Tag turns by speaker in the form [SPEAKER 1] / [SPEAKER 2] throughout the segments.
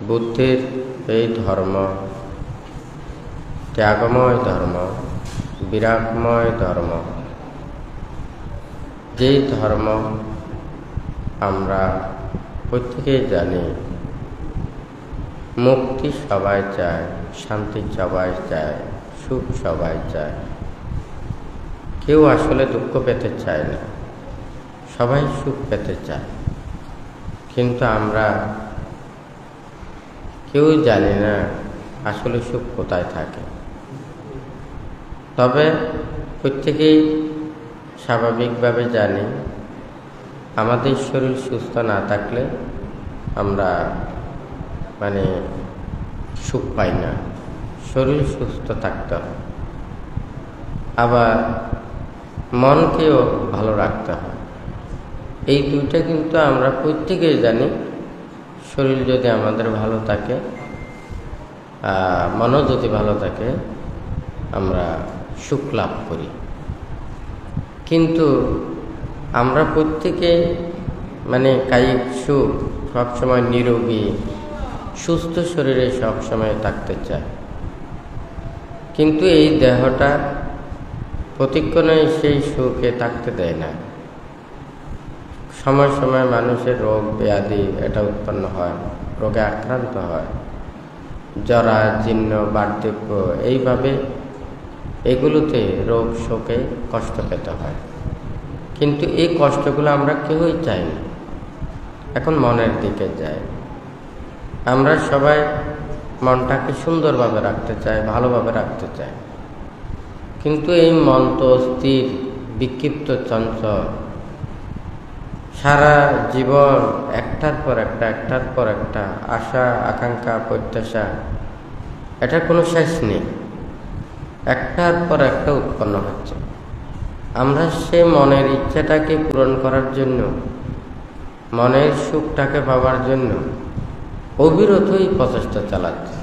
[SPEAKER 1] বুদ্ধের এই ধর্ম ত্যাগময় ধর্ম, বিরাগময় ধর্ম। যেই ধর্ম আমরা প্রত্যেকেই জানি, মুক্তি সবাই চায়, শান্তি সবাই চায়, সুখ সবাই চায়। কেউ আসলে দুঃখ পেতে চায় না, সবাই সুখ পেতে চায়। কিন্তু আমরা কেউ জানি না আসলে সুখ কোথায় থাকে। তবে প্রত্যেকেই স্বাভাবিকভাবে জানি, আমাদের শরীর সুস্থ না থাকলে আমরা সুখ পাই না। শরীর সুস্থ থাকতে হয়, আবার মনকেও ভালো রাখতে হয়। এই দুইটা কিন্তু আমরা প্রত্যেকেই জানি। শরীর যদি আমাদের ভালো থাকে, মনও যদি ভালো থাকে, আমরা সুখ লাভ করি। কিন্তু আমরা প্রত্যেকে কায়িক সুখ, সবসময় নিরোগী সুস্থ শরীরে সবসময় থাকতে চায়। কিন্তু এই দেহটা প্রতিক্ষণে সেই সুখে থাকতে দেয় না। সময় সময় মানুষের রোগ ব্যাধি এটা উৎপন্ন হয়, রোগে আক্রান্ত হয়, জরা জীর্ণ বার্ধক্য, এইভাবে এগুলোতে রোগ শোকে কষ্ট পেতে হয়। কিন্তু এই কষ্টগুলো আমরা কেউই চাই না। এখন মনের দিকে যাই, আমরা সবাই মনটাকে সুন্দরভাবে রাখতে চাই, ভালোভাবে রাখতে চাই। কিন্তু এই মন তো স্থির, বিক্ষিপ্ত, চঞ্চল। সারা জীবন একটার পর একটা আশা, আকাঙ্ক্ষা, প্রত্যাশা, এটার কোনো শেষ নেই। একটার পর একটা উৎপন্ন হচ্ছে। আমরা সে মনের ইচ্ছাটাকে পূরণ করার জন্য, মনের সুখটাকে পাওয়ার জন্য অবিরতই প্রচেষ্টা চালাচ্ছি।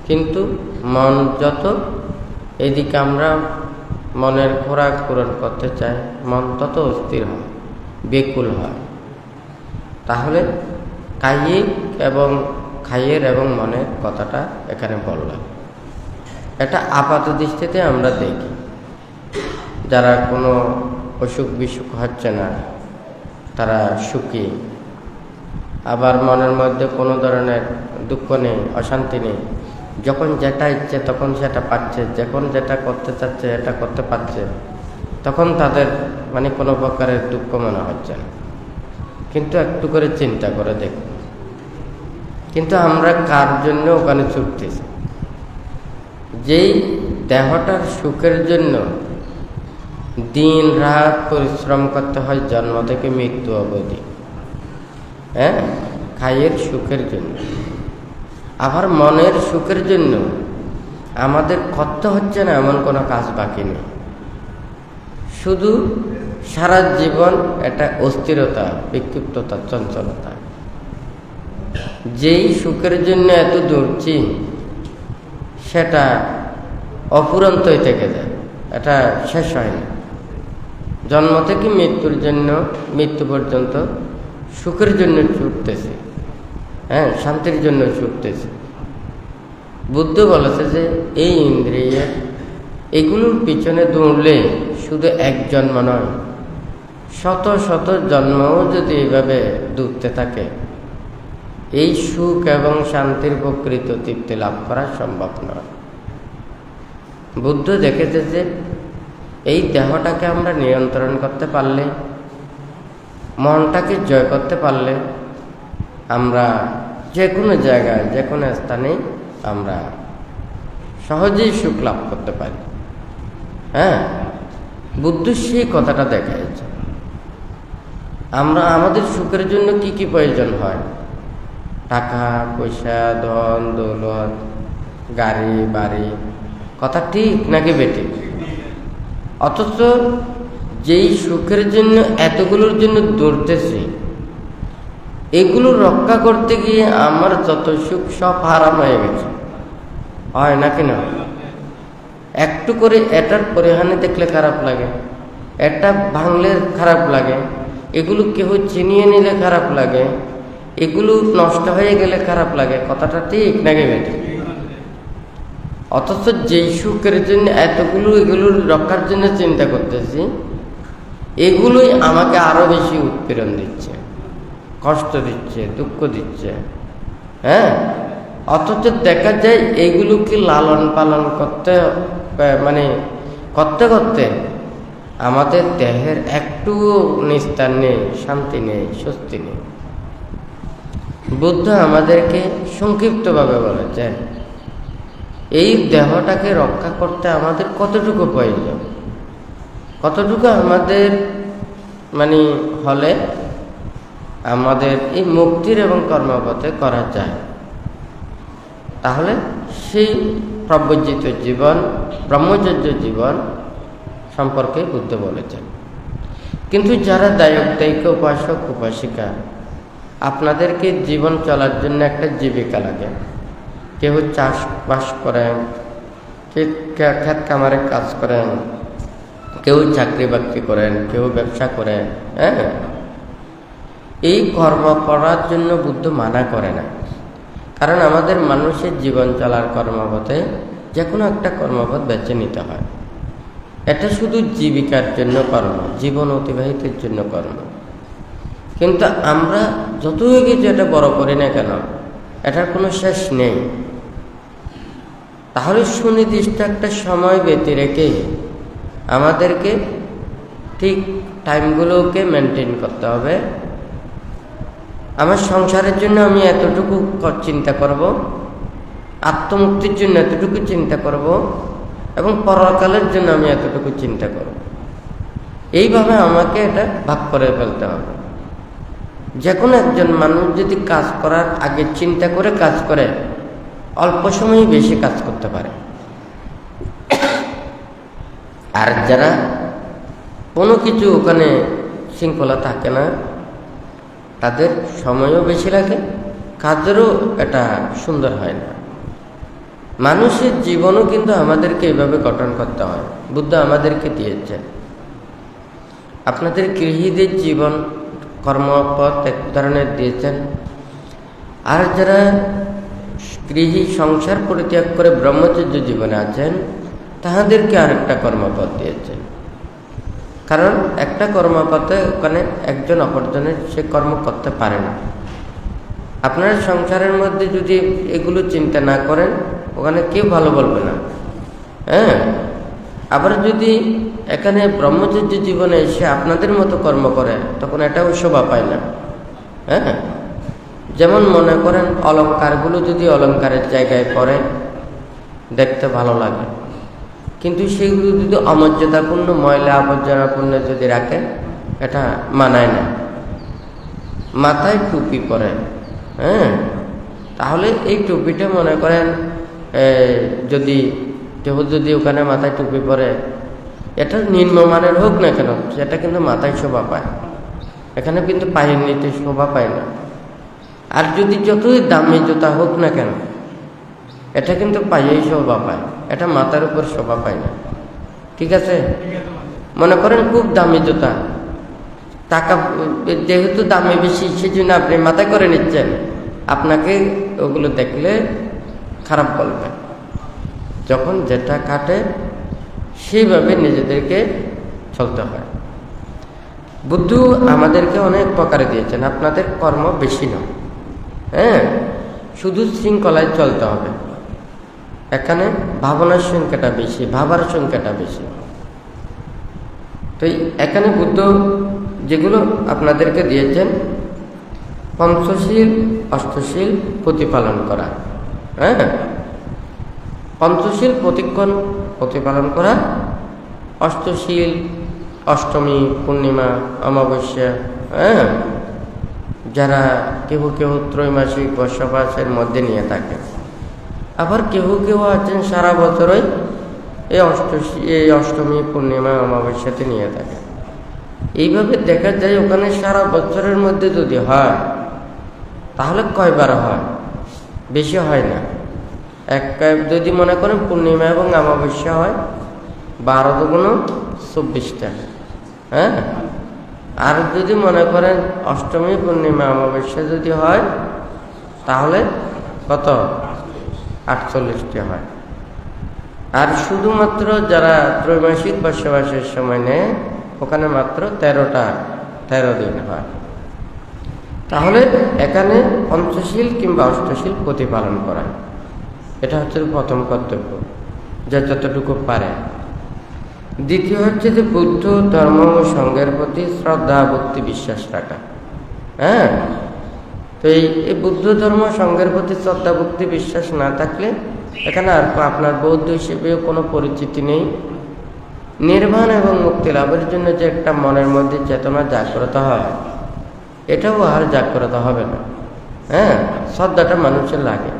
[SPEAKER 1] কিন্তু মন যত এদিকে আমরা মনের খোরাক পূরণ করতে চাই, মন তত অস্থির হয়, বেকুল হয়। তাহলে কায়ের এবং মনের কথাটা এখানে বললাম। এটা আপাত দৃষ্টিতে আমরা দেখি, যারা কোনো অসুখ বিসুখ হচ্ছে না তারা সুখী। আবার মনের মধ্যে কোনো ধরনের দুঃখ নেই, অশান্তি নেই। যখন যেটা ইচ্ছে তখন সেটা পাচ্ছে, যখন যেটা করতে চাচ্ছে এটা করতে পারছে, তখন তাদের কোনো প্রকারের দুঃখ মনে হচ্ছে না। কিন্তু একটু করে চিন্তা করে দেখুন, কিন্তু আমরা কার জন্য ওখানে ছুটতেছি? যেই দেহটার সুখের জন্য দিন রাত পরিশ্রম করতে হয় জন্ম থেকে মৃত্যু অবধি, কায়ের সুখের জন্য। আবার মনের সুখের জন্য আমাদের করতে হচ্ছে না এমন কোনো কাজ বাকি নেই। শুধু সারা জীবন এটা অস্থিরতা, বিক্ষিপ্ততা, চঞ্চলতা। যেই সুখের জন্য এত দৌড়ছি সেটা অফুরন্তই থেকে যায়, এটা শেষ হয় না। জন্ম থেকে মৃত্যু পর্যন্ত সুখের জন্য ছুটতেছে, শান্তির জন্য ছুটতেছে। বুদ্ধ বলেছে যে এই ইন্দ্রিয় এগুলোর পিছনে দৌড়লে শুধু এক জন্ম নয়, শত শত জন্মও যদি এইভাবে দৌড়তে থাকে, এই সুখ এবং শান্তির প্রকৃত তৃপ্তি লাভ করা সম্ভব নয়। বুদ্ধ দেখেছে যে এই দেহটাকে আমরা নিয়ন্ত্রণ করতে পারলে, মনটাকে জয় করতে পারলে, আমরা যে কোনো জায়গায়, যে কোনো স্থানে আমরা সহজেই সুখ লাভ করতে পারি। বুদ্ধ সেই কথাটা দেখাইছে। আমরা আমাদের সুখের জন্য কি কি প্রয়োজন হয়? টাকা পয়সা, ধন দৌলত, গাড়ি বাড়ি, কথা ঠিক নাকি বেঠিক? অথচ যেই সুখের জন্য এতগুলোর জন্য দৌড়তেছি, এগুলো রক্ষা করতে গিয়ে আমার যত সুখ সব হারাম হয়ে গেছে, হয় নাকি না? একটু করে এটার পরিহানি দেখলে খারাপ লাগে, এটা ভাঙলে খারাপ লাগে, এগুলো কেউ চিনিয়ে নিলে খারাপ লাগে, এগুলো নষ্ট হয়ে গেলে খারাপ লাগে, কথাটা ঠিক নাকি বেটি? অথচ যেই সুখের জন্য এগুলো রক্ষার জন্য চিন্তা করতেছি, এগুলোই আমাকে আরো বেশি উৎপীড়ন দিচ্ছে, কষ্ট দিচ্ছে, দুঃখ দিচ্ছে। হ্যাঁ, অথচ দেখা যায় এইগুলোকে লালন পালন করতে করতে করতে আমাদের দেহের একটু নিস্তার নেই, শান্তি নেই, স্বস্তি নেই। বুদ্ধ আমাদেরকে সংক্ষিপ্তভাবে বলেছেন এই দেহটাকে রক্ষা করতে আমাদের কতটুকু প্রয়োজন, কতটুকু আমাদের হলে আমাদের এই মুক্তির এবং কর্মপথে করা যায়, তাহলে সেই প্রব্রজিত জীবন, ব্রহ্মচর্য জীবন সম্পর্কে বুদ্ধ বলেছেন। কিন্তু যারা দায়িত্ব উপাসক উপাসিকা, আপনাদেরকে জীবন চলার জন্য একটা জীবিকা লাগে। কেউ চাষবাস করেন, কেউ ক্ষেত খামারে কাজ করেন, কেউ চাকরি বাকরি করেন, কেউ ব্যবসা করেন। হ্যাঁ, এই কর্ম করার জন্য বুদ্ধ মানা করে না, কারণ আমাদের মানুষের জীবন চলার কর্মপথে যে কোনো একটা কর্মপথ বেছে নিতে হয়। এটা শুধু জীবিকার জন্য কর্ম, জীবন অতিবাহিতের জন্য কর্ম। কিন্তু আমরা যতই কিছু এটা বড় করি না কেন, এটার কোনো শেষ নেই। তাহলে সুনির্দিষ্ট একটা সময় ব্যতী রেখে আমাদেরকে ঠিক টাইমগুলোকে মেনটেন করতে হবে। আমার সংসারের জন্য আমি এতটুকু চিন্তা করব, আত্মমুক্তির জন্য এতটুকু চিন্তা করব, এবং পরকালের জন্য আমি এতটুকু চিন্তা করব। এইভাবে আমাকে এটা ভাগ করে ফেলতে হবে। যে কোনো একজন মানুষ যদি কাজ করার আগে চিন্তা করে কাজ করে, অল্প সময়ে বেশি কাজ করতে পারে। আর যারা কোনো কিছু ওখানে শৃঙ্খলা থাকে না, তাদের সময়ও বেশি লাগে, কাজেরও এটা সুন্দর হয় না। মানুষের জীবনও কিন্তু আমাদেরকে এভাবে গঠন করতে হয়। বুদ্ধ আমাদেরকে দিয়েছেন। আপনাদের গৃহীদের জীবন কর্মপথ এক ধরনের দিয়েছেন, আর যারা গৃহী সংসার পরিত্যাগ করে ব্রহ্মচর্য জীবনে আছেন, তাহাদেরকে আরেকটা কর্মপথ দিয়েছেন। কারণ একটা কর্মপথে ওখানে একজন অপরজনের সে কর্ম করতে পারে না। আপনার সংসারের মধ্যে যদি এগুলো চিন্তা না করেন, ওখানে কেউ ভালো বলবে না। হ্যাঁ, আবার যদি এখানে ব্রহ্মচর্য জীবনে এসে আপনাদের মতো কর্ম করে, তখন এটাও শোভা পায় না। হ্যাঁ, যেমন মনে করেন অলংকারগুলো যদি অলংকারের জায়গায় পড়ে, দেখতে ভালো লাগে, কিন্তু সেগুলো যদি অমর্যাদাপূর্ণ, ময়লা আবর্জনাপূর্ণ যদি রাখেন, এটা মানায় না। মাথায় টুপি পরে, হ্যাঁ, তাহলে এই টুপিটা মনে করেন যদি ওখানে মাথায় টুপি পরে, এটা নিম্নমানের হোক না কেন, সেটা কিন্তু মাথায় শোভা পায়, এখানে কিন্তু পায়ের নিতে শোভা পায় না। আর যদি যতই দামি জুতা হোক না কেন, এটা কিন্তু পায়েই শোভা পায়, এটা মাথার উপর শোভা পায় না। ঠিক আছে? মনে করেন খুব দামি জুতা, টাকা যেহেতু দামে বেশি, সেজন্য আপনি মাথায় করে নিচ্ছেন, আপনাকে ওগুলো দেখলে খারাপ বলবে। যখন যেটা কাটে সেইভাবে নিজেদেরকে চলতে হয়। বুদ্ধ আমাদেরকে অনেক প্রকারে দিয়েছেন। আপনাদের কর্ম বেশি নয়, হ্যাঁ, শুধু শৃঙ্খলায় চলতে হবে। এখানে ভাবনার সংখ্যাটা বেশি, ভাবার সংখ্যাটা বেশি। তো এখানে বুদ্ধ যেগুলো আপনাদেরকে দিয়েছেন, পঞ্চশীল অষ্টশীল প্রতিপালন করা। হ্যাঁ, পঞ্চশীল প্রতিপালন করা, অষ্টশীল অষ্টমী, পূর্ণিমা, অমাবস্যা। হ্যাঁ, যারা কেউ কেউ ত্রৈমাসিক বর্ষবাসের মধ্যে নিয়ে থাকে, আবার কেউ কেউ আছেন সারা বছরই এই অষ্টমী, পূর্ণিমা, অমাবস্যাতে নিয়ে থাকে। এইভাবে দেখা যায় ওখানে সারা বছরের মধ্যে যদি হয়, তাহলে কয়বার হয়? বেশি হয় না। যদি মনে করেন পূর্ণিমা এবং অমাবস্যা হয়, 12 দুগুণ 24টা। হ্যাঁ, আর যদি মনে করেন অষ্টমী পূর্ণিমা অমাবস্যা যদি হয় তাহলে কত 48টি হয়। আর শুধুমাত্র যারা ত্রৈমাসিক বর্ষবাসের সময় নেয় ওখানে মাত্র 13 দিন হয়। তাহলে এখানে পঞ্চশীল কিংবা অষ্টশীল প্রতিপালন করা, এটা হচ্ছে প্রথম কর্তব্য, যা যতটুকু পারে। দ্বিতীয় হচ্ছে যে বুদ্ধ ধর্ম ও সংঘের প্রতি শ্রদ্ধা ভক্তি বিশ্বাস রাখা। হ্যাঁ, তো এই বুদ্ধ ধর্ম সংঘের প্রতি শ্রদ্ধা ভক্তি বিশ্বাস না থাকলে এখানে আর আপনার বৌদ্ধ হিসেবেও কোনো পরিচিতি নেই। নির্বাণ এবং মুক্তি লাভের জন্য যে একটা মনের মধ্যে চেতনা জাগ্রত হয়, এটাও আর জাগ্রত হবে না। হ্যাঁ, শ্রদ্ধাটা মানুষের লাগে।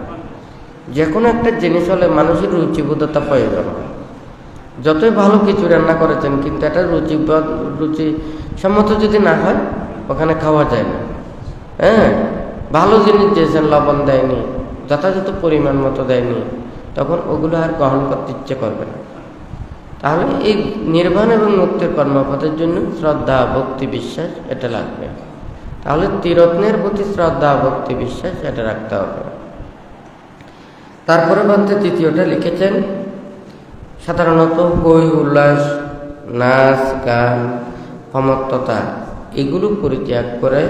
[SPEAKER 1] যে কোনো একটা জিনিস হলে মানুষের রুচিবোধতা প্রয়োজন হয়। যতই ভালো কিছু রান্না করেছেন কিন্তু এটা রুচি সম্মত যদি না হয় ওখানে খাওয়া যায় না। হ্যাঁ, ভালো জিনিস দিয়েছেন, লবণ দেয়নি, যথাযথ পরিমাণ মতো দেয়নি, তখন ওগুলো আর গ্রহণ করতে ইচ্ছে করবে না। তাহলে এই নির্বাণ এবং মুক্তির কর্মপথের জন্য শ্রদ্ধা ভক্তি বিশ্বাস এটা লাগবে। তাহলে ত্রিরত্নের প্রতি শ্রদ্ধা ভক্তি বিশ্বাস এটা রাখতে হবে। তারপরে বলতে তৃতীয়টা লিখেছেন, সাধারণত হই উল্লাস, নাচ গান, ক্ষমতা এগুলো পরিত্যাগ করে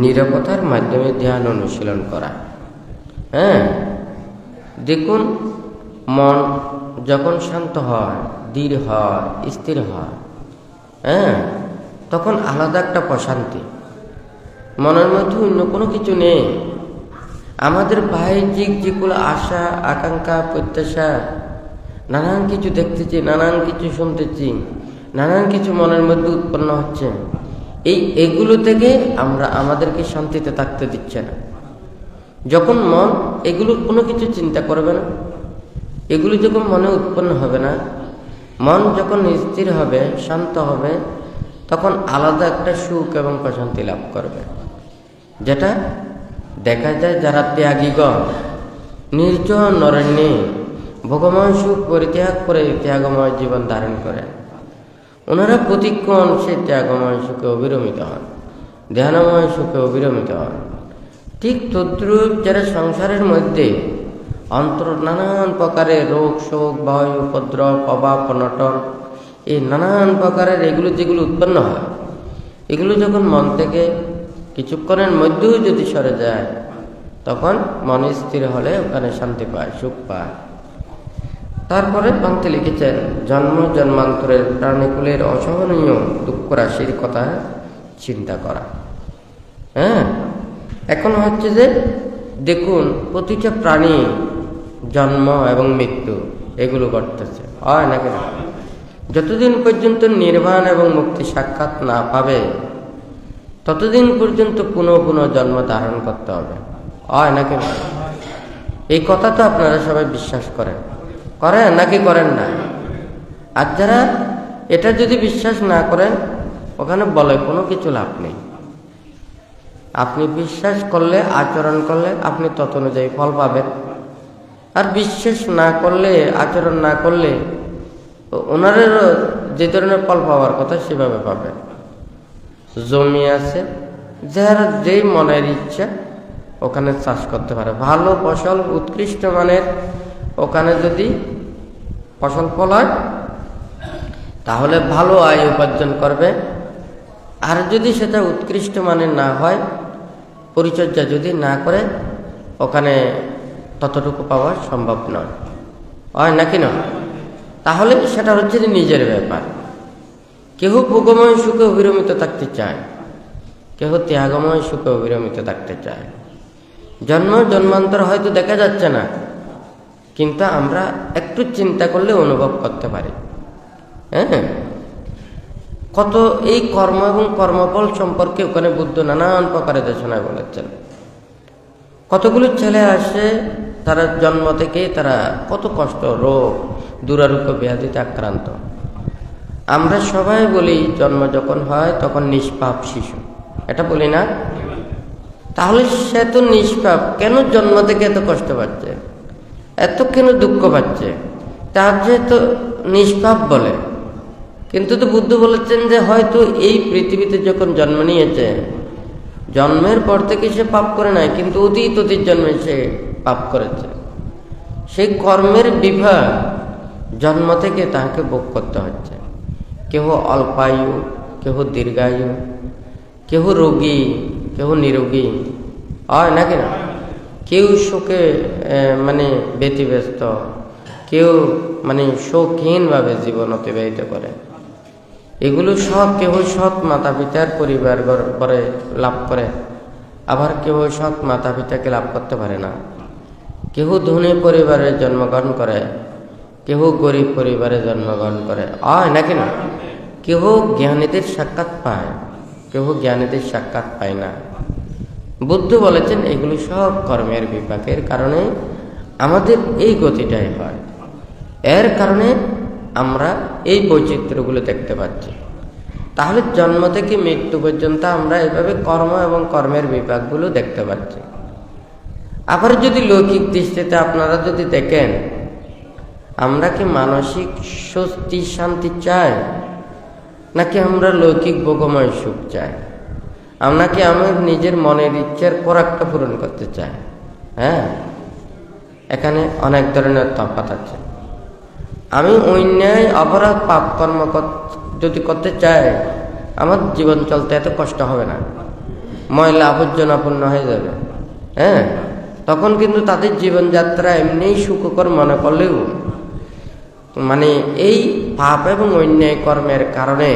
[SPEAKER 1] নিরবতার মাধ্যমে ধ্যান অনুশীলন করা। হ্যাঁ, দেখুন মন যখন শান্ত হয়, ধীর হয়, স্থির হয়, হ্যাঁ, তখন আলাদা একটা প্রশান্তি, মনের মধ্যে অন্য কোনো কিছু নেই। আমাদের বাহ্যিক যেগুলো আশা আকাঙ্ক্ষা প্রত্যাশা, নানান কিছু দেখতেছি, নানান কিছু শুনতেছি, নানান কিছু মনের মধ্যে উৎপন্ন হচ্ছে, এগুলো থেকে আমরা আমাদেরকে শান্তিতে থাকতে দিচ্ছে না। যখন মন এগুলো কোনো কিছু চিন্তা করবে না, এগুলো যখন মনে উৎপন্ন হবে না, মন যখন স্থির হবে, শান্ত হবে, তখন আলাদা একটা সুখ এবং প্রশান্তি লাভ করবে। যেটা দেখা যায় যারা ত্যাগীগণ নির্জন অরণ্যে ভোগময় সুখ পরিত্যাগ করে ত্যাগময় জীবন ধারণ করেন, ওনারা প্রতিক্ষণ সেই ত্যাগময় সুখে অবিরমিত হন, ধ্যানময় সুখে অবিরমিত হন। ঠিক তদ্রূপ যারা সংসারের মধ্যে অন্তর নানান প্রকারের রোগ শোক ভয় উপদ্রব অভাব অনটন এই নানান প্রকারের এগুলো যেগুলো উৎপন্ন হয়, এগুলো যখন মন থেকে কিছুক্ষণের মধ্যেও যদি সরে যায়, তখন মন স্থির হলে ওখানে শান্তি পায়, সুখ পায়। তারপরে পঙ্ক্তি লিখেছেন, জন্ম জন্মান্তরের প্রাণীকুলের অসহনীয় দুঃখ রাশির কথা চিন্তা করা। হ্যাঁ, এখন হচ্ছে যে দেখুন প্রতিটা প্রাণী জন্ম এবং মৃত্যু এগুলো ঘটতেছে, হয় নাকি না? যতদিন পর্যন্ত নির্বাণ এবং মুক্তি সাক্ষাৎ না পাবে ততদিন পর্যন্ত পুনঃ পুনঃ জন্ম ধারণ করতে হবে, হয় নাকি না? এই কথা তো আপনারা সবাই বিশ্বাস করেন নাকি করেন না? আর যারা এটা যদি বিশ্বাস না করেন ওখানে বলে কোনো কিছু লাভ নেই। আপনি বিশ্বাস করলে, আচরণ করলে আপনি তত অনুযায়ী ফল পাবেন। আর বিশ্বাস না করলে, আচরণ না করলে ওনারেরও যে ধরনের ফল পাওয়ার কথা সেভাবে পাবেন। জমি আছে, যার যেই মনের ইচ্ছা ওখানে চাষ করতে পারে, ভালো ফসল উৎকৃষ্ট মানের ওখানে যদি ফসল ফল হয় তাহলে ভালো আয় উপার্জন করবে। আর যদি সেটা উৎকৃষ্ট মানের না হয়, পরিচর্যা যদি না করে, ওখানে ততটুকু পাওয়া সম্ভব নয়, হয় নাকি না? তাহলে সেটা হচ্ছে নিজের ব্যাপার। কেহ ভোগময় সুখে অবিরমিত থাকতে চায়, কেহ ত্যাগময় সুখে অবিরমিত থাকতে চায়। জন্ম জন্মান্তর হয়তো দেখা যাচ্ছে না, কিন্তু আমরা একটু চিন্তা করলে অনুভব করতে পারি। হ্যাঁ, কত এই কর্ম এবং কর্মফল সম্পর্কে ওখানে বুদ্ধ নানান প্রকারের দেশনায় বলেছেন। কতগুলো ছেলে আসে, তারা জন্ম থেকে তারা কত কষ্ট, রোগ দুরারোগ্য ব্যাধিতে আক্রান্ত। আমরা সবাই বলি জন্ম যখন হয় তখন নিষ্পাপ শিশু, এটা বলি না? তাহলে সে তো নিষ্পাপ, কেন জন্ম থেকে এত কষ্ট পাচ্ছে, এত কেন দুঃখ পাচ্ছে? তার যেহেতু নিষ্পাপ বলে, কিন্তু তো বুদ্ধ বলেছেন যে হয়তো এই পৃথিবীতে যখন জন্ম নিয়েছে, জন্মের পর থেকে সে পাপ করে নাই, কিন্তু অতীত জন্মে সে পাপ করেছে। সেই কর্মের বিভাগ জন্ম থেকে তাকে ভোগ করতে হচ্ছে। কেহ অল্পায়ু, কেহ দীর্ঘায়ু, কেহ রোগী, কেহ নিরোগী, হয় নাকি না? কেউ শোকে ব্যতিব্যস্ত, কেউ শৌখিনভাবে জীবন অতিবাহিত করে। এগুলো সব কেহ সৎ মাতা পিতার পরিবার পরে লাভ করে, আবার কেউ সৎ মাতা পিতাকে লাভ করতে পারে না। কেহ ধনী পরিবারে জন্মগ্রহণ করে, কেহ গরিব পরিবারে জন্মগ্রহণ করে, হয় নাকি না? কেহ জ্ঞানীদের সাক্ষাৎ পায়, কেহ জ্ঞানীদের সাক্ষাৎ পায় না। বুদ্ধ বলেছেন এগুলো সব কর্মের বিপাকের কারণে আমাদের এই গতিটাই হয়। এর কারণে আমরা এই বৈচিত্র্যগুলো দেখতে পাচ্ছি। তাহলে জন্ম থেকে মৃত্যু পর্যন্ত আমরা এভাবে কর্ম এবং কর্মের বিপাকগুলো দেখতে পাচ্ছি। আবার যদি লৌকিক দৃষ্টিতে আপনারা যদি দেখেন, আমরা কি মানসিক স্বস্তি শান্তি চাই, নাকি আমরা লৌকিক ভোগময় সুখ চাই? আমরা কি আমার নিজের মনের ইচ্ছার পরাগটা পূরণ করতে চাই? এখানে অনেক ধরনের তফাৎ আছে। আমি অন্যায় অপরাধ পাপ কর্ম যদি করতে চাই, আমার জীবন চলতে এত কষ্ট হবে না, ময়লা আবর্জনাপূর্ণ হয়ে যাবে। তখন কিন্তু তাদের জীবনযাত্রা এমনিই সুখকর মনে করলেও এই পাপ এবং অন্যায় কর্মের কারণে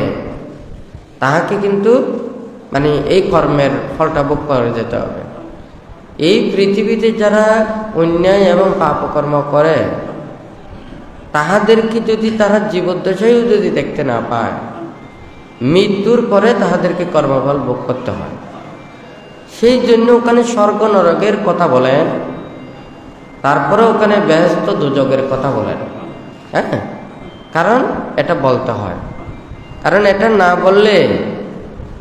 [SPEAKER 1] তাহাকে কিন্তু এই কর্মের ফলটা ভোগ করে যেতে হবে। এই পৃথিবীতে যারা অন্যায় এবং পাপকর্ম করে, তাহাদেরকে যদি তারা জীবদ্দশায়ও যদি দেখতে না পায়, মৃত্যুর পরে তাহাদেরকে কর্মফল ভোগ করতে হয়। সেই জন্য ওখানে স্বর্গ নরকের কথা বলেন, তারপরে ওখানে বেহেশত দোজখের কথা বলেন। কারণ এটা বলতে হয়, কারণ এটা না বললে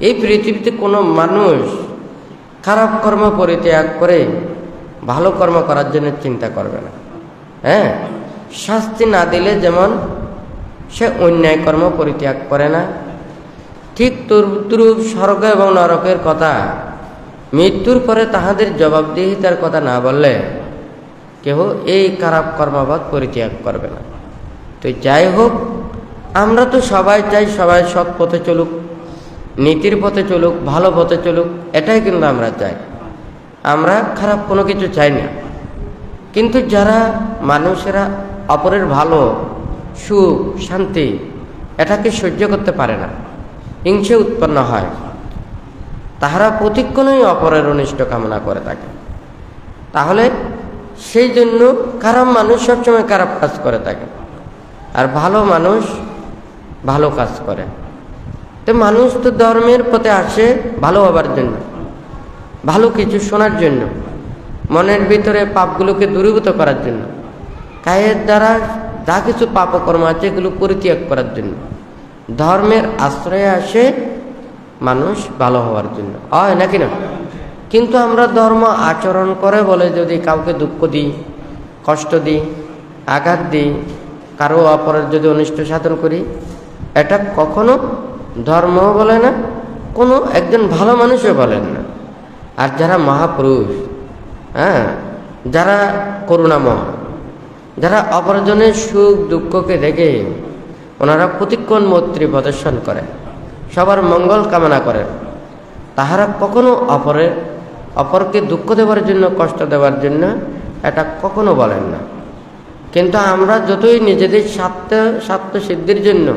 [SPEAKER 1] এই পৃথিবীতে কোনো মানুষ খারাপ কর্ম পরিত্যাগ করে ভালো কর্ম করার জন্য চিন্তা করবে না। শাস্তি না দিলে যেমন সে অন্যায় কর্ম পরিত্যাগ করে না, ঠিক তদ্রূপ স্বর্গ এবং নরকের কথা মৃত্যুর পরে তাহাদের জবাবদিহিতার কথা না বললে কেহ এই খারাপ কর্মবাদ পরিত্যাগ করবে না। তো যাই হোক, আমরা তো সবাই চাই সবাই সৎ পথে চলুক, নীতির পথে চলুক, ভালো পথে চলুক, এটাই কিন্তু আমরা চাই। আমরা খারাপ কোনো কিছু চাই না। কিন্তু যারা মানুষেরা অপরের ভালো, সুখ, শান্তি এটাকে সহ্য করতে পারে না, হিংসে উৎপন্ন হয়, তাহারা প্রতিক্ষণই অপরের অনিষ্ট কামনা করে থাকে। তাহলে সেই জন্য খারাপ মানুষ সবসময় খারাপ কাজ করে থাকে, আর ভালো মানুষ ভালো কাজ করে। তো মানুষ তো ধর্মের পথে আসে ভালো হবার জন্য, ভালো কিছু শোনার জন্য, মনের ভিতরে পাপগুলোকে দূরীভূত করার জন্য, কায়ের দ্বারা যা কিছু পাপকর্ম আছে এগুলো পরিত্যাগ করার জন্য। ধর্মের আশ্রয়ে আসে মানুষ ভালো হওয়ার জন্য, হয় নাকি না? কিন্তু আমরা ধর্ম আচরণ করে বলে যদি কাউকে দুঃখ দিই, কষ্ট দিই, আঘাত দিই, কারো অপরের যদি অনিষ্ট সাধন করি, এটা কখনো ধর্মও বলে না, কোনো একজন ভালো মানুষও বলেন না। আর যারা মহাপুরুষ, যারা করুণাময়, যারা অপরজনের সুখ দুঃখকে দেখে ওনারা প্রতিক্ষণ মৈত্রী প্রদর্শন করে, সবার মঙ্গল কামনা করেন, তাহারা কখনো অপরকে দুঃখ দেওয়ার জন্য, কষ্ট দেওয়ার জন্য এটা কখনো বলেন না। কিন্তু আমরা যতই নিজেদের স্বার্থ সিদ্ধির জন্য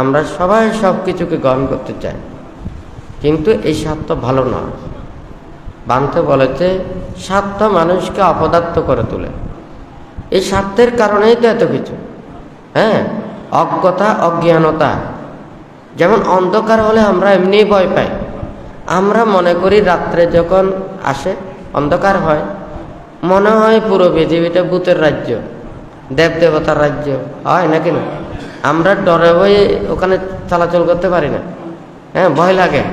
[SPEAKER 1] আমরা সবাই সব কিছুকে গ্রহণ করতে চাই, কিন্তু এই স্বার্থ ভালো নয়। বান্তে বলেছে স্বার্থ মানুষকে অপদার্থ করে তোলে। এই স্বার্থের কারণেই তো এত কিছু। অজ্ঞতা, অজ্ঞানতা। যেমন অন্ধকার হলে আমরা এমনি ভয় পাই, আমরা মনে করি রাত্রে যখন আসে অন্ধকার হয়, মনে হয় পুরো পৃথিবীটা ভূতের রাজ্য, দেবদেবতার রাজ্য, হয় নাকি না? আমরা ডরে ভয়ে ওখানে চলাচল করতে পারি না, ভয় লাগে।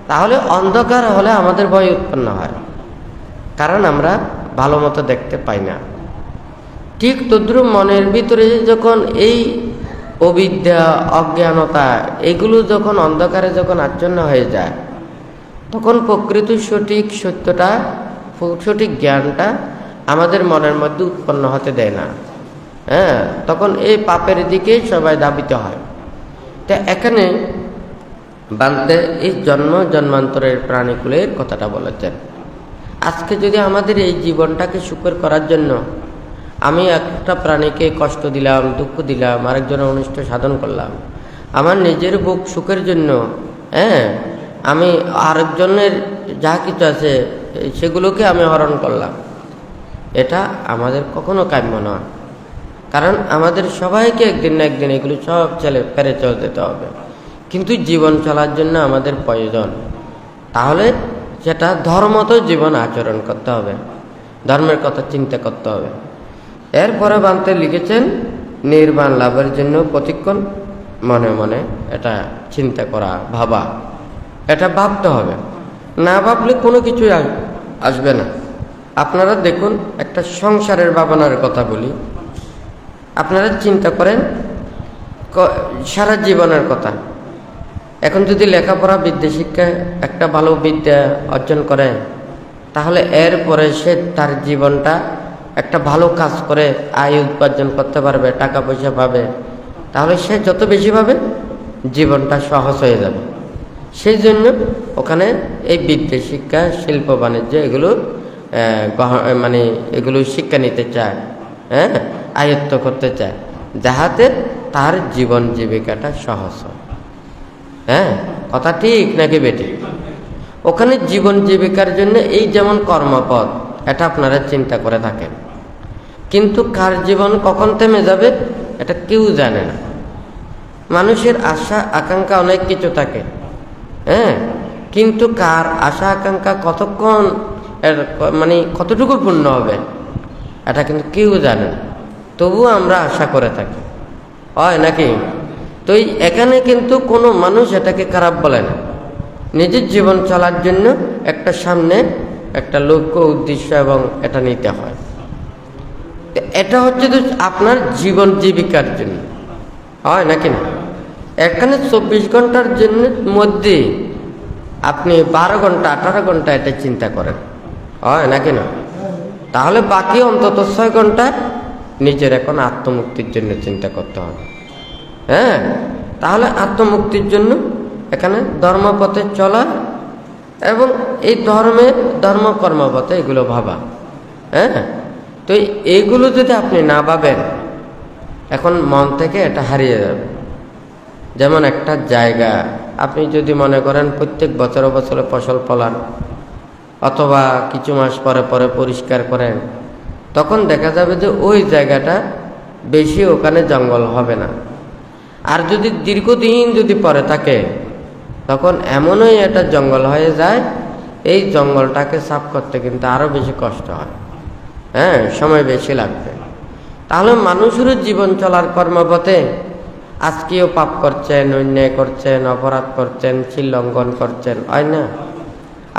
[SPEAKER 1] তাহলে অন্ধকার হলে আমাদের ভয় উৎপন্ন হয়, কারণ আমরা ভালো মতো দেখতে পাই না। ঠিক তদ্রুপ মনের ভিতরে যখন এই অবিদ্যা, অজ্ঞানতা এগুলো যখন অন্ধকারে যখন আচ্ছন্ন হয়ে যায়, তখন প্রকৃত সঠিক সত্যটা, সঠিক জ্ঞানটা আমাদের মনের মধ্যে উৎপন্ন হতে দেয় না। তখন এই পাপের দিকেই সবাই ধাবিত হয়। তা এখানে বান্তে এই জন্ম জন্মান্তরের প্রাণীকুলের কথাটা বলেছেন। আজকে যদি আমাদের এই জীবনটাকে সুখের করার জন্য আমি একটা প্রাণীকে কষ্ট দিলাম, দুঃখ দিলাম, আরেকজনের অনিষ্ট সাধন করলাম, আমার নিজের বুক সুখের জন্য আমি আরেকজনের যা কিছু আছে সেগুলোকে আমি হরণ করলাম, এটা আমাদের কখনো কাম্য নয়। কারণ আমাদের সবাইকে একদিন না একদিন এগুলো সব পেরে চলে যেতে হবে। কিন্তু জীবন চলার জন্য আমাদের প্রয়োজন, তাহলে সেটা ধর্মত জীবন আচরণ করতে হবে, ধর্মের কথা চিন্তা করতে হবে। এরপরে বান্তে লিখেছেন নির্বাণ লাভের জন্য প্রতিক্ষণ মনে মনে এটা চিন্তা করা, ভাবা, এটা ভাবতে হবে। না ভাবলে কোনো কিছুই আসবে না। আপনারা দেখুন, একটা সংসারের ভাবনার কথা বলি, আপনারা চিন্তা করেন সারা জীবনের কথা। এখন যদি লেখাপড়া, বিদ্যা শিক্ষা, একটা ভালো বিদ্যা অর্জন করে, তাহলে এরপরে সে তার জীবনটা একটা ভালো কাজ করে আয় উপার্জন করতে পারবে, টাকা পয়সা পাবে, তাহলে সে যত বেশি পাবে জীবনটা সহজ হয়ে যাবে। সেই জন্য ওখানে এই বিদ্যা শিক্ষা, শিল্প বাণিজ্য এগুলো মানে এগুলো শিক্ষা নিতে চায়, আয়ত্ত করতে চায়, যাহাতে তার জীবন জীবিকাটা সহজ হয়। কথা ঠিক নাকি বেটি? ওখানে জীবন জীবিকার জন্য এই যেমন কর্মপথ, এটা আপনারা চিন্তা করে থাকেন, কিন্তু কার জীবন কখন থেমে যাবে এটা কেউ জানে না। মানুষের আশা আকাঙ্ক্ষা অনেক কিছু থাকে, কিন্তু কার আশা আকাঙ্ক্ষা কতক্ষণ মানে কতটুকু পূর্ণ হবে এটা কিন্তু কেউ জানে না। তবুও আমরা আশা করে থাকি, হয় নাকি? তো এখানে কিন্তু কোনো মানুষ এটাকে খারাপ বলে না। নিজের জীবন চলার জন্য একটা সামনে একটা লক্ষ্য, উদ্দেশ্য এবং এটা নিতে হয়। এটা হচ্ছে তো আপনার জীবন জীবিকার জন্য, হয় নাকি না? এখানে 24 ঘন্টার জন্য মধ্যে আপনি 12 ঘন্টা 18 ঘন্টা এটা চিন্তা করেন, হয় নাকি না? তাহলে বাকি অন্তত 6 ঘন্টা নিজের এখন আত্মমুক্তির জন্য চিন্তা করতে হবে। তাহলে আত্মমুক্তির জন্য এখানে ধর্মপথে চলা এবং এই ধর্ম কর্মপথে এগুলো ভাবা। তো এইগুলো যদি আপনি না ভাবেন, এখন মন থেকে এটা হারিয়ে যাবে। যেমন একটা জায়গা আপনি যদি মনে করেন প্রত্যেক বছরে বছরে ফসল ফলান, অথবা কিছু মাস পরে পরে পরিষ্কার করেন, তখন দেখা যাবে যে ওই জায়গাটা বেশি ওখানে জঙ্গল হবে না। আর যদি দীর্ঘদিন যদি পরে থাকে, তখন এমনই এটা জঙ্গল হয়ে যায়, এই জঙ্গলটাকে সাফ করতে কিন্তু আরো বেশি কষ্ট হয়, সময় বেশি লাগবে। তাহলে মানুষেরও জীবন চলার কর্মপথে আজকেও পাপ করছেন, অন্যায় করছেন, অপরাধ করছেন, সিল লঙ্ঘন করছেন, হয় না?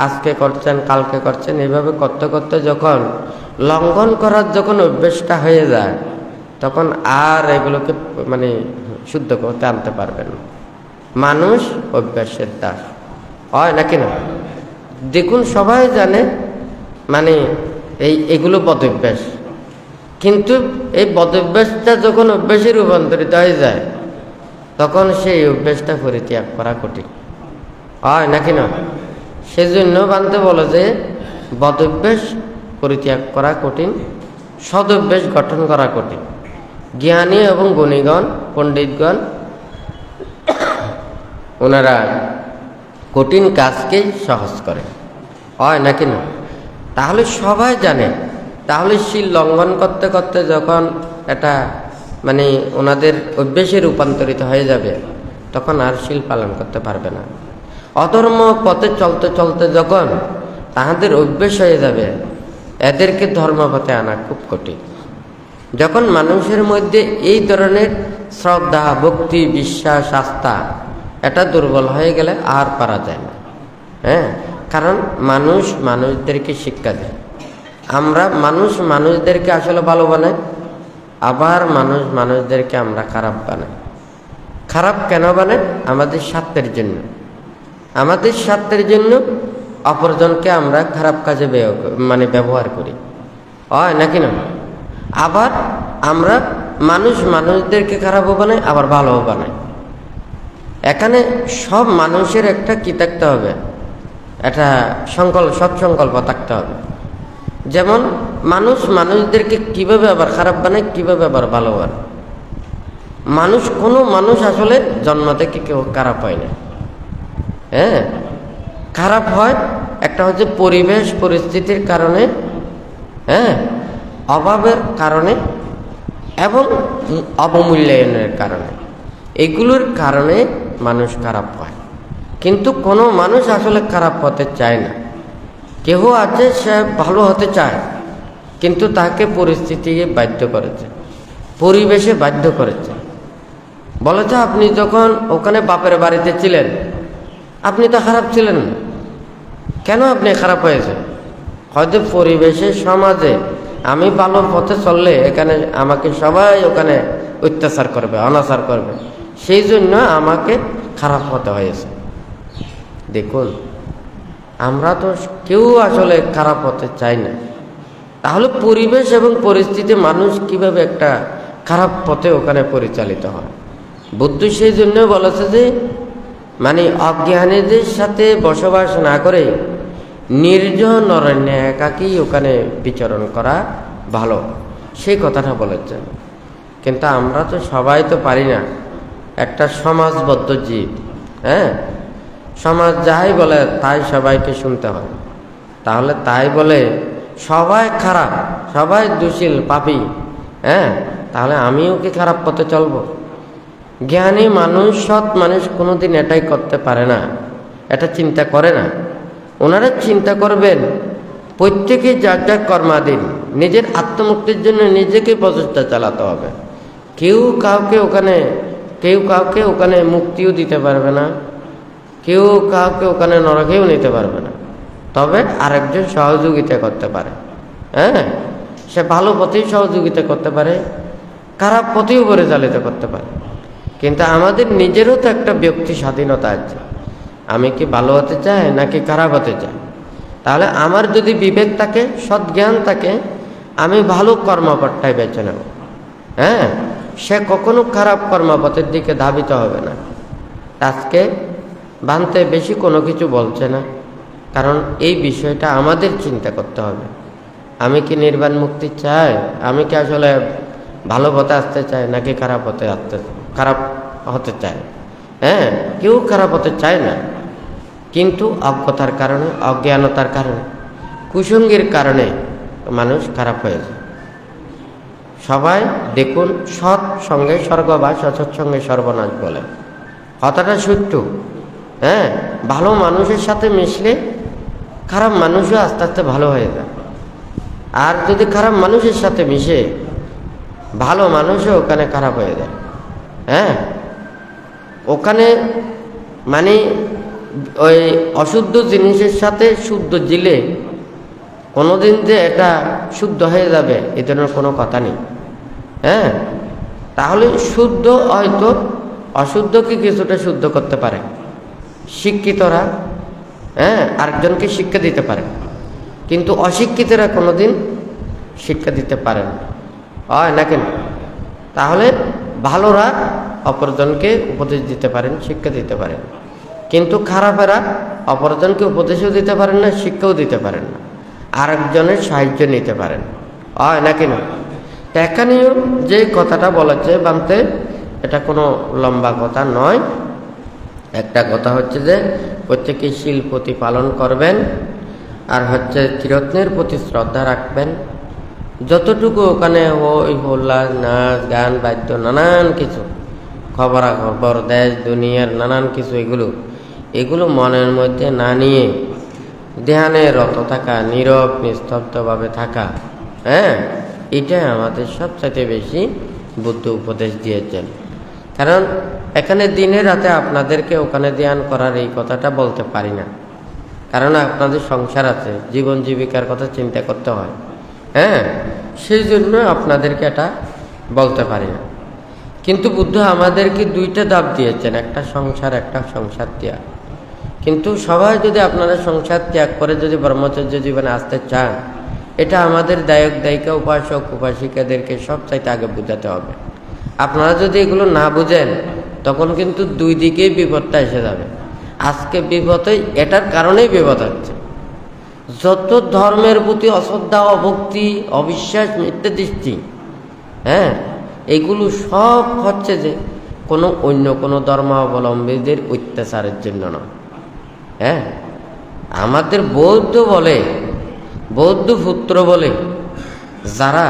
[SPEAKER 1] আজকে করছেন, কালকে করছেন, এইভাবে করতে করতে যখন লঙ্ঘন করার যখন অভ্যেসটা হয়ে যায়, তখন আর এগুলোকে মানে শুদ্ধ করতে আনতে পারবেন না। মানুষ অভ্যাসের দাস, হয় নাকি না? দেখুন, সবাই জানে মানে এগুলো বদভ্যাস, কিন্তু এই বদভ্যাসটা যখন অভ্যাসে রূপান্তরিত হয়ে যায়, তখন সেই অভ্যাসটা পরিত্যাগ করা কঠিন, হয় নাকি না? সেজন্য বানতে বলো যে বদভ্যাস পরিত্যাগ করা কঠিন, সদভ্যাস গঠন করা কঠিন। জ্ঞানী এবং গুণীগণ, পণ্ডিতগণ ওনারা কঠিন কাজকেই সহজ করে, হয় নাকি না? তাহলে সবাই জানে, তাহলে শিল লঙ্ঘন করতে করতে যখন এটা মানে ওনাদের অভ্যেসে রূপান্তরিত হয়ে যাবে, তখন আর শিল পালন করতে পারবে না। অধর্ম পথে চলতে চলতে যখন তাহাদের অভ্যেস হয়ে যাবে, এদেরকে ধর্মপথে আনা খুব কঠিন। যখন মানুষের মধ্যে এই ধরনের শ্রদ্ধা, ভক্তি, বিশ্বাস, আস্থা এটা দুর্বল হয়ে গেলে আর পারা যায় না। কারণ মানুষ মানুষদেরকে শিক্ষা দেয়, আমরা মানুষদেরকে আসলে ভালো বানাই, আবার মানুষদেরকে আমরা খারাপ বানাই। খারাপ কেন বানায়? আমাদের স্বার্থের জন্য। আমাদের স্বার্থের জন্য অপরজনকে আমরা খারাপ কাজে ব্যবহার করি, হয় নাকি না? আবার আমরা মানুষদেরকে খারাপও বানাই, আবার ভালোও বানাই। এখানে সব মানুষের একটা কি থাকতে হবে, একটা সৎসংকল্প থাকতে হবে। যেমন মানুষদেরকে কিভাবে আবার খারাপ বানায়, কিভাবে আবার ভালো বানায়। কোনো মানুষ আসলে জন্ম থেকে কেউ খারাপ হয় না। হ্যাঁ, খারাপ হয় একটা হচ্ছে পরিবেশ পরিস্থিতির কারণে, হ্যাঁ, অভাবের কারণে এবং অবমূল্যায়নের কারণে। এগুলোর কারণে মানুষ খারাপ হয়। কিন্তু কোনো মানুষ আসলে খারাপ হতে চায় না। কেউ আছে সে ভালো হতে চায়, কিন্তু তাকে পরিস্থিতি বাধ্য করেছে, পরিবেশে বাধ্য করেছে। বলেছে আপনি যখন ওখানে বাপের বাড়িতে ছিলেন, আপনি তো খারাপ ছিলেন না, কেন আপনি খারাপ হয়েছে? হয়তো পরিবেশে সমাজে আমি ভালো পথে চললে এখানে আমাকে সবাই ওখানে অত্যাচার করবে, অনাচার করবে, সেই জন্য আমাকে খারাপ হতে হয়েছে। দেখুন, আমরা তো কেউ আসলে খারাপ হতে চাই না। তাহলে পরিবেশ এবং পরিস্থিতি মানুষ কিভাবে একটা খারাপ পথে ওখানে পরিচালিত হয়? বুদ্ধ সেই জন্য বলেছে যে অজ্ঞানীদের সাথে বসবাস না করে নির্জন অরণ্যে একাকী ওখানে বিচরণ করা ভালো, সেই কথাটা বলেছেন। কিন্তু আমরা তো সবাই তো পারি না, একটা সমাজবদ্ধ জীব। হ্যাঁ, সমাজ যাই বলে তাই সবাইকে শুনতে হয়। তাহলে তাই বলে সবাই খারাপ, সবাই দোষী পাপী, হ্যাঁ, তাহলে আমিও কি খারাপ পথে চলবো? জ্ঞানী মানুষ, সৎ মানুষ কোনোদিন এটাই করতে পারে না, এটা চিন্তা করে না। ওনারা চিন্তা করবেন প্রত্যেকে যার যার কর্মাধীন, নিজের আত্মমুক্তির জন্য নিজেকে প্রচেষ্টা চালাতে হবে। কেউ কাউকে ওখানে মুক্তিও দিতে পারবে না, কেউ কাউকে ওখানে নরকেও নিতে পারবে না। তবে আরেকজন সহযোগিতা করতে পারে। হ্যাঁ, সে ভালো পথেই সহযোগিতা করতে পারে, খারাপ পথেও পরিচালিত করতে পারে। কিন্তু আমাদের নিজেরও তো একটা ব্যক্তি স্বাধীনতা আছে। আমি কি ভালো হতে চাই নাকি খারাপ হতে চাই? তাহলে আমার যদি বিবেক থাকে, সৎ জ্ঞান থাকে, আমি ভালো কর্মপথটাই বেছে নেব। হ্যাঁ, সে কখনো খারাপ কর্মপথের দিকে ধাবিত হবে না। আজকে বানতে বেশি কোনো কিছু বলছে না, কারণ এই বিষয়টা আমাদের চিন্তা করতে হবে। আমি কি নির্বাণ মুক্তি চাই? আমি কি আসলে ভালো পথে আসতে চাই নাকি খারাপ হতে চাই? হ্যাঁ, কেউ খারাপ হতে চায় না, কিন্তু অজ্ঞতার কারণে, অজ্ঞানতার কারণে, কুসঙ্গের কারণে মানুষ খারাপ হয়ে যায়। সবাই দেখুন, সৎ সঙ্গে স্বর্গবাস, অসৎ সঙ্গে সর্বনাশ বলে কথাটা সত্য। হ্যাঁ, ভালো মানুষের সাথে মিশলে খারাপ মানুষও আস্তে আস্তে ভালো হয়ে যায়। আর যদি খারাপ মানুষের সাথে মিশে, ভালো মানুষও ওখানে খারাপ হয়ে যায়। হ্যাঁ, ওখানে ওই অশুদ্ধ জিনিসের সাথে শুদ্ধ জিলে কোনোদিন যে এটা শুদ্ধ হয়ে যাবে এ ধরনের কোনো কথা নেই। হ্যাঁ, তাহলে শুদ্ধ হয়তো অশুদ্ধকে কিছুটা শুদ্ধ করতে পারে, শিক্ষিতরা হ্যাঁ আরেকজনকে শিক্ষা দিতে পারে, কিন্তু অশিক্ষিতরা কোনোদিন শিক্ষা দিতে পারে না, হয় না কেন? তাহলে ভালোরা অপরজনকে উপদেশ দিতে পারেন, শিক্ষা দিতে পারেন, কিন্তু খারাপেরা অপরজনকে উপদেশও দিতে পারেন না, শিক্ষাও দিতে পারেন না, আরেকজনের সাহায্য নিতে পারেন, হয় না কেন? এখানেও যে কথাটা বলেছে বানতে, এটা কোনো লম্বা কথা নয়। একটা কথা হচ্ছে যে প্রত্যেকে শীল প্রতিপালন করবেন, আর হচ্ছে চিরত্নের প্রতি শ্রদ্ধা রাখবেন। যতটুকু ওখানে হই হল্লা, নাচ গান, বাদ্য, নানান কিছু, খবরাখবর, দেশ দুনিয়ার নানান কিছু, এগুলো মনের মধ্যে না নিয়ে ধ্যানে রত থাকা, নীরব নিস্তব্ধভাবে থাকা, হ্যাঁ, এটাই আমাদের সবচেয়ে বেশি বুদ্ধ উপদেশ দিয়েছেন। কারণ এখানে দিনে রাতে আপনাদেরকে ওখানে ধ্যান করার এই কথাটা বলতে পারি না, কারণ আপনাদের সংসার আছে, জীবন জীবিকার কথা চিন্তা করতে হয়। হ্যাঁ, সেই জন্য আপনাদেরকে এটা বলতে পারি না। কিন্তু বুদ্ধ আমাদেরকে দুইটা ধাপ দিয়েছেন, একটা সংসার ত্যাগ। কিন্তু সবাই যদি আপনারা সংসার ত্যাগ করে যদি ব্রহ্মচর্য জীবনে আসতে চান, এটা আমাদের দায়িকা উপাসক উপাসিকাদেরকে সব চাইতে আগে বোঝাতে হবে। আপনারা যদি এগুলো না বুঝেন তখন কিন্তু দুই দিকেই বিপদটা এসে যাবে। আজকে বিপদ এটার কারণেই বিপদ হচ্ছে। যত ধর্মের প্রতি অশ্রদ্ধা, অভক্তি, অবিশ্বাস, মিথ্যা দৃষ্টি, এগুলো সব হচ্ছে যে অন্য কোনো ধর্মাবলম্বীদের অত্যাচারের জন্য নয়। আমাদের বৌদ্ধ পুত্র বলে যারা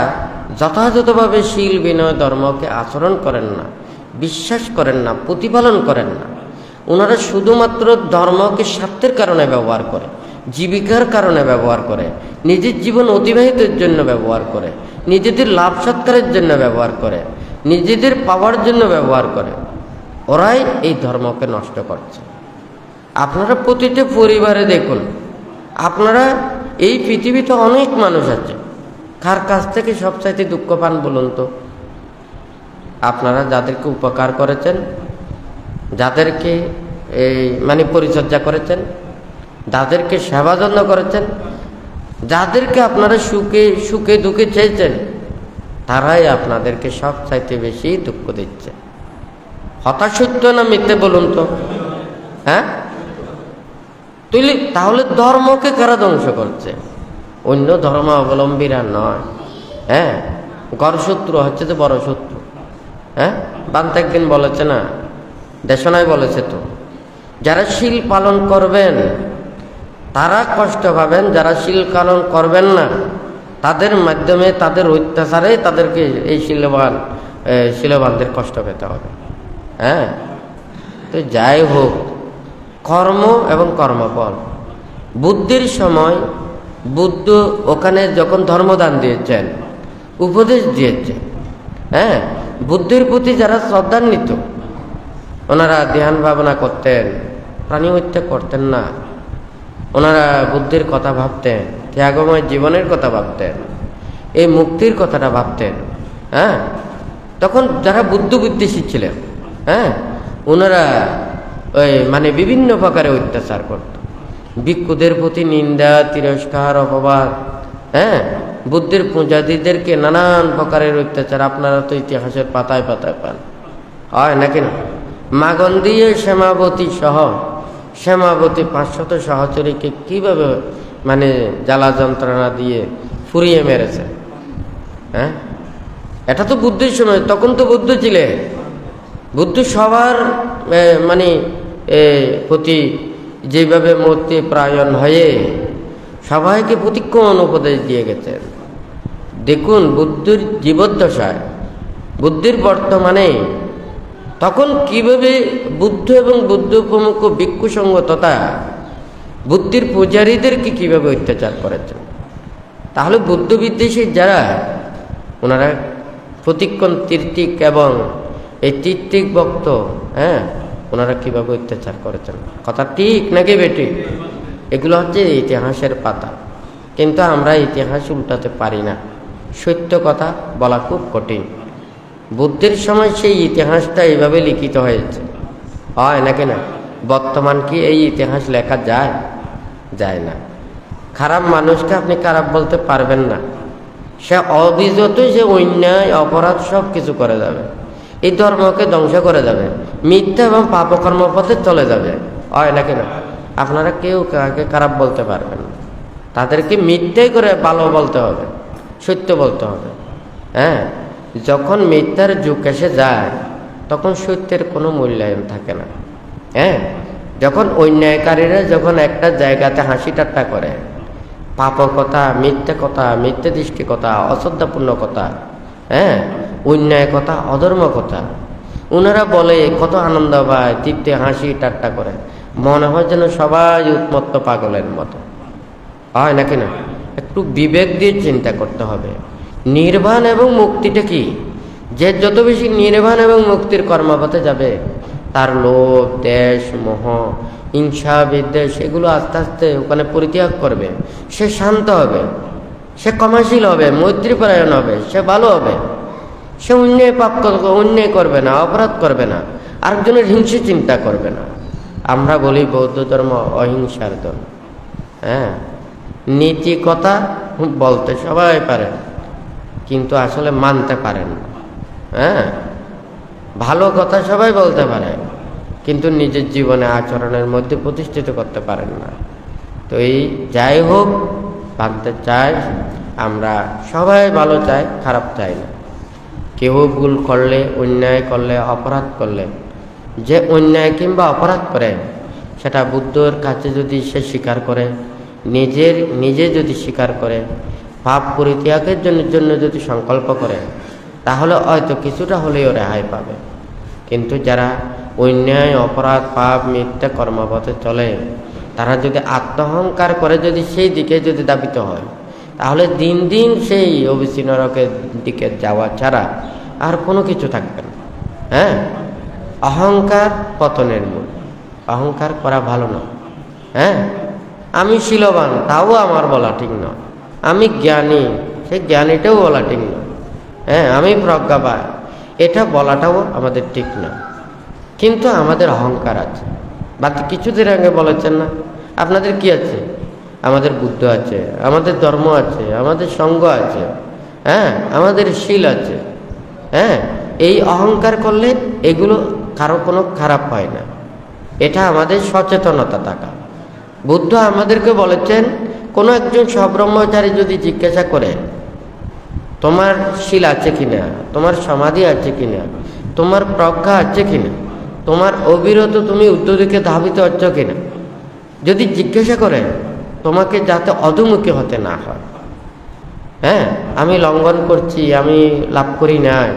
[SPEAKER 1] যথাযথভাবে শীল বিনয় ধর্মকে আচরণ করেন না, বিশ্বাস করেন না, প্রতিপালন করেন না, ওনারা শুধুমাত্র ধর্মকে স্বার্থের কারণে ব্যবহার করে, জীবিকার কারণে ব্যবহার করে, নিজের জীবন অতিবাহিতের জন্য ব্যবহার করে, নিজেদের লাভ সৎকারের জন্য ব্যবহার করে, নিজেদের পাওয়ার জন্য ব্যবহার করে, ওরাই এই ধর্মকে নষ্ট করছে। আপনারা প্রতিটা পরিবারে দেখুন, আপনারা এই পৃথিবীতে অনেক মানুষ আছে, কার কাছ থেকে সবচাইতে দুঃখ পান বলুন তো? আপনারা যাদেরকে উপকার করেছেন, যাদেরকে পরিচর্যা করেছেন, যাদেরকে সেবা যত্ন করেছেন, যাদেরকে আপনারা সুখে দুঃখে চেয়েছেন, তারাই আপনাদেরকে সবচাইতে বেশি দুঃখ দিচ্ছে। হতাশ সত্য না মিথ্যে বলুন তো? তাহলে ধর্মকে কারা ধ্বংস করছে? অন্য ধর্ম অবলম্বীরা নয়। গড়শত্রু হচ্ছে তো বড় শত্রু। বান্তে একদিন বলেছে না, দেশনায় বলেছে তো, যারা শীল পালন করবেন তারা কষ্ট পাবেন, যারা শীল পালন করবেন না তাদের মাধ্যমে, তাদের অত্যাচারে তাদেরকে এই শিলবানদের কষ্ট পেতে হবে। তো যাই হোক, কর্ম এবং কর্মফল। বুদ্ধের সময় বুদ্ধ ওখানে যখন ধর্মদান দিয়েছেন, উপদেশ দিয়েছেন, বুদ্ধের প্রতি যারা শ্রদ্ধান্বিত, ওনারা ধ্যান ভাবনা করতেন, প্রাণী হত্যা করতেন না, ওনারা বুদ্ধের কথা ভাবতেন, ত্যাগময় জীবনের কথা ভাবতেন, এই মুক্তির কথাটা ভাবতেন। তখন যারা বুদ্ধ বুদ্ধিশীল ছিলেন, ওনারা বিভিন্ন প্রকারে অত্যাচার করত, ভিক্ষুদের প্রতি নিন্দা, তিরস্কার, অপবাদ, বুদ্ধের পূজারীদেরকে নানান প্রকারের অত্যাচার আপনারা তো ইতিহাসের পাতায় পাতায় পান, হয় নাকি না? মাগন্ধীয় শ্যামাবতী সহ 500 সহচরীকে কিভাবে জ্বালা যন্ত্রণা দিয়ে ফুরিয়ে মেরেছে। এটা তো বুদ্ধের সময়, তখন তো বুদ্ধ ছিলেন। বুদ্ধ সবার প্রতি যেভাবে মূর্তি প্রায়ণ হয়ে সবাইকে প্রতিক্ষণ উপদেশ দিয়ে গেছেন। দেখুন বুদ্ধের জীবদ্দশায়, বুদ্ধের বর্তমানে তখন কিভাবে বুদ্ধ এবং বুদ্ধ প্রমুখ ভিক্ষু সংঘ তথা বুদ্ধির পূজারীদেরকে কিভাবে অত্যাচার করেছেন। তাহলে বুদ্ধ বিদ্বেষী যারা, ওনারা প্রতিক্ষণ তীর্থিক এবং এই তীর্থিক ভক্ত, ওনারা কিভাবে অত্যাচার করেছেন। কথা ঠিক নাকি বেটি? এগুলো হচ্ছে ইতিহাসের পাতা, কিন্তু আমরা ইতিহাস উল্টাতে পারি না। সত্য কথা বলা খুব কঠিন। বুদ্ধের সময় সেই ইতিহাসটা এইভাবে লিখিত হয়েছে, হয় নাকি না? বর্তমান কি এই ইতিহাস লেখা যায় না। খারাপ মানুষকে আপনি খারাপ বলতে পারবেন না। সে অবিজত, সে অন্যায় অপরাধ সব কিছু করে যাবে, এই ধর্মকে ধ্বংস করে যাবে, মিথ্যা এবং পাপকর্ম পথে চলে যাবে, হয় নাকি না? আপনারা কেউ কাকে খারাপ বলতে পারবেন না। তাদেরকে মিথ্যাই করে ভালো বলতে হবে, সত্য বলতে হবে। যখন মিথ্যার যুগ এসে যায় তখন সত্যের কোনো মূল্যায়ন থাকে না। যখন অন্যায়কারীরা যখন একটা জায়গাতে হাসি ঠাট্টা করে, পাপ কথা, মিথ্যে কথা, মিথ্যে দৃষ্টি কথা, অশ্রদ্ধাপূর্ণ কথা, অন্যায় কথা, অধর্ম কথা ওনারা বলে, কত আনন্দ পায়, তৃপ্তি হাসি ঠাট্টা করে, মনে হয় যেন সবাই উন্মত্ত পাগলের মতো, হয় নাকি না? একটু বিবেক দিয়ে চিন্তা করতে হবে। নির্বাণ এবং মুক্তিটা কি? যে যত বেশি নির্বাণ এবং মুক্তির কর্মপথে যাবে, তার লোভ, দেশ, মোহ, হিংসা, বিদ্বেষ এগুলো আস্তে আস্তে ওখানে পরিত্যাগ করবে। সে শান্ত হবে, সে ক্ষমাশীল হবে, মৈত্রীপরায়ণ হবে, সে ভালো হবে। সে অন্যায় করবে না, অপরাধ করবে না, আরেকজনের হিংসে চিন্তা করবে না। আমরা বলি বৌদ্ধ ধর্ম অহিংসার ধর্ম। হ্যাঁ, নীতি কথা বলতে সবাই পারে, কিন্তু আসলে মানতে পারেন না। হ্যাঁ, ভালো কথা সবাই বলতে পারে, কিন্তু নিজের জীবনে আচরণের মধ্যে প্রতিষ্ঠিত করতে পারেন না। তো এই যাই হোক, ভাবতে চাই আমরা সবাই ভালো চাই, খারাপ চাই না। কেউ ভুল করলে, অন্যায় করলে, অপরাধ করলে, যে অন্যায় কিংবা অপরাধ করে সেটা বুদ্ধর কাছে যদি সে স্বীকার করে, নিজে যদি স্বীকার করে, পাপ পরিত্যাগের জন্য যদি সংকল্প করে, তাহলে হয়তো কিছুটা হলেও রেহাই পাবে। কিন্তু যারা অন্যায়, অপরাধ, পাপ, মিথ্যা কর্মপথে চলে, তারা যদি আত্মহংকার করে, যদি সেই দিকে যদি ধাবিত হয়, তাহলে দিন দিন সেই অবিচি নরকের দিকে যাওয়া ছাড়া আর কোনো কিছু থাকবে না। হ্যাঁ, অহংকার পতনের মূল। অহংকার করা ভালো না। হ্যাঁ, আমি শীলবান, তাও আমার বলা ঠিক নয়। আমি জ্ঞানী, সেই জ্ঞানীটাও বলা ঠিক নয়। হ্যাঁ, আমি প্রজ্ঞাবান, এটা বলাটাও আমাদের ঠিক না। কিন্তু আমাদের অহংকার আছে। বাকি কিছুদিন আগে বলেছেন না, আপনাদের কি আছে? আমাদের বুদ্ধ আছে, আমাদের ধর্ম আছে, আমাদের সঙ্গ আছে, হ্যাঁ, আমাদের শীল আছে। হ্যাঁ, এই অহংকার করলে এগুলো কারো কোনো খারাপ হয় না। এটা আমাদের সচেতনতা থাকা। বুদ্ধ আমাদেরকে বলেছেন, কোনো একজন সব্রহ্মচারী যদি জিজ্ঞাসা করে তোমার শীল আছে কিনা, তোমার সমাধি আছে কিনা, তোমার প্রজ্ঞা আছে কিনা, তোমার অবিরত তুমি উত্তরদিকে ধাবিত হচ্ছ কিনা, যদি জিজ্ঞাসা করে, তোমাকে যাতে অধোমুখী হতে না হয়। হ্যাঁ, আমি লঙ্ঘন করছি, আমি লাভ করি নাই,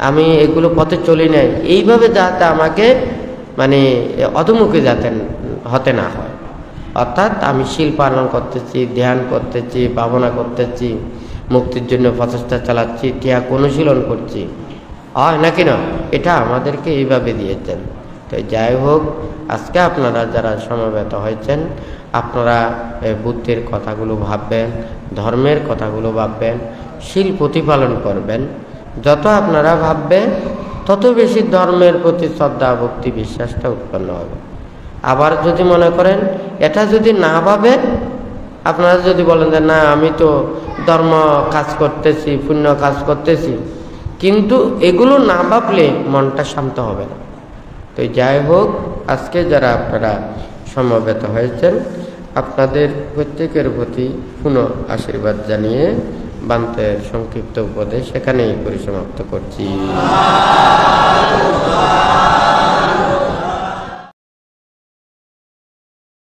[SPEAKER 1] আমি এগুলো পথে চলি নাই, এইভাবে যাতে আমাকে মানে অধোমুখী যাতে হতে না হয়। অর্থাৎ আমি শীল পালন করতেছি, ধ্যান করতেছি, ভাবনা করতেছি, মুক্তির জন্য প্রচেষ্টা চালাচ্ছি, ত্যাগ অনুশীলন করছি, হয় নাকি না? এটা আমাদেরকে এইভাবে দিয়েছেন। তো যাই হোক, আজকে আপনারা যারা সমবেত হয়েছেন, আপনারা বুদ্ধের কথাগুলো ভাববেন, ধর্মের কথাগুলো ভাববেন, শীল প্রতিপালন করবেন। যত আপনারা ভাববেন, তত বেশি ধর্মের প্রতি শ্রদ্ধা, ভক্তি, বিশ্বাসটা উৎপন্ন হবে। আবার যদি মনে করেন এটা যদি না ভাবেন, আপনারা যদি বলেন যে না, আমি তো ধর্ম কাজ করতেছি, পুণ্য কাজ করতেছি, কিন্তু এগুলো না ভাবলে মনটা শান্ত হবে না। তো যাই হোক, আজকে যারা আপনারা সমবেত হয়েছেন, আপনাদের প্রত্যেকের প্রতি পুনঃ আশীর্বাদ জানিয়ে বান্তের সংক্ষিপ্ত উপদেশ এখানেই পরিসমাপ্ত করছি।